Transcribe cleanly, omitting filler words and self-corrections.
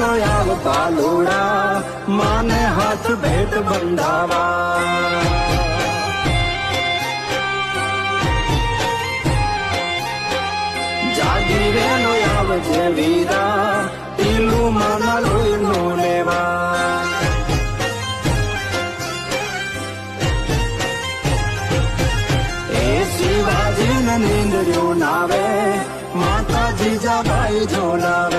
નો આવતા લોડા માને હાથ ભેટ બંધાવા જાગીરે નો આવજે વીરા ટીલું માના લોહી નો લેવા એ શિવાજી ને નીંદર્યો નાવે માતા જીજાબાઈ જોડાવે